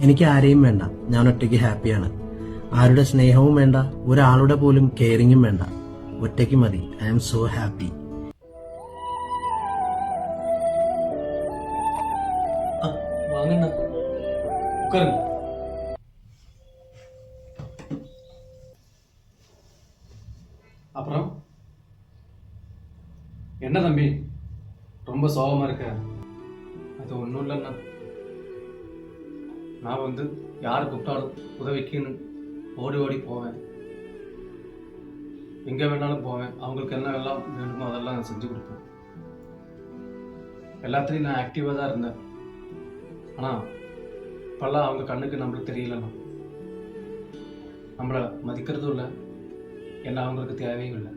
എനിക്ക് ആരെയും വേണ്ട, ഞാൻ ഒറ്റയ്ക്ക് ഹാപ്പിയാണ്. ആരുടെ സ്നേഹവും വേണ്ട, ഒരാളുടെ പോലും കെയറിങ്ങും വേണ്ട. ഒറ്റയ്ക്ക് മതി. I am so happy. வாங்கண்ணா உட்காருங்க. அப்புறம் என்ன தம்பி ரொம்ப சோகமாக இருக்க? அது ஒன்றும் இல்லைண்ணா, நான் வந்து யார் கூப்பிட்டாலும் உதவிக்குன்னு ஓடி ஓடி போவேன். எங்கே வேணாலும் போவேன். அவங்களுக்கு என்ன எல்லாம் வேணுமோ அதெல்லாம் நான் செஞ்சு கொடுப்பேன். எல்லாத்துலேயும் நான் ஆக்டிவாக தான் இருந்தேன். ஆனால் இப்போல்லாம் அவங்க கண்ணுக்கு நம்மளுக்கு தெரியலண்ணா. நம்மளை மதிக்கிறதும் இல்லை, என்ன அவங்களுக்கு தேவையும் இல்லை.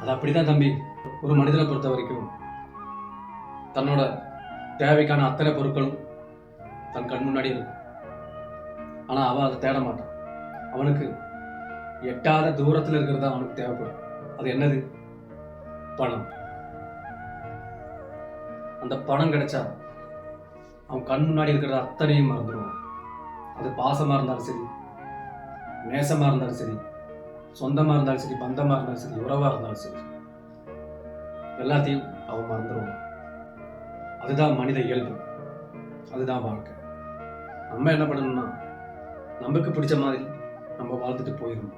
அது அப்படிதான் தம்பி. ஒரு மனிதனை பொறுத்த வரைக்கும் தன்னோட தேவைக்கான அத்தனை பொருட்களும் தன் கண் முன்னாடி இருக்கும். ஆனால் அவன் அதை தேட மாட்டான். அவனுக்கு எட்டாத தூரத்தில் இருக்கிறது தான் அவனுக்கு தேவைப்படும். அது என்னது? பணம். அந்த பணம் கிடைச்சா அவன் கண் முன்னாடி இருக்கிறத அத்தனையும் மறந்துடுவான். அது பாசமாக இருந்தாலும் சரி, நேசமாக இருந்தாலும் சரி, சொந்தமாக இருந்தாலும் சரி, பந்தமாக இருந்தாலும் சரி, உறவாக இருந்தாலும் சரி, எல்லாத்தையும் அவன் மறந்துடுவான். அதுதான் மனித இயல்பு, அதுதான் வாழ்க்கை. நம்ம என்ன பண்ணணும்னா, நமக்கு பிடிச்ச மாதிரி நம்ம வாழ்ந்துட்டு போயிடணும்.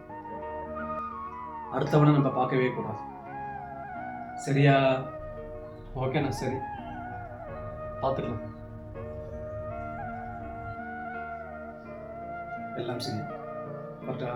அடுத்தவனை நம்ம பார்க்கவே கூடாது. சரியா? ஓகேண்ணா, சரி, பார்த்துக்கலாம். எல்லாம் சரி. பட்டா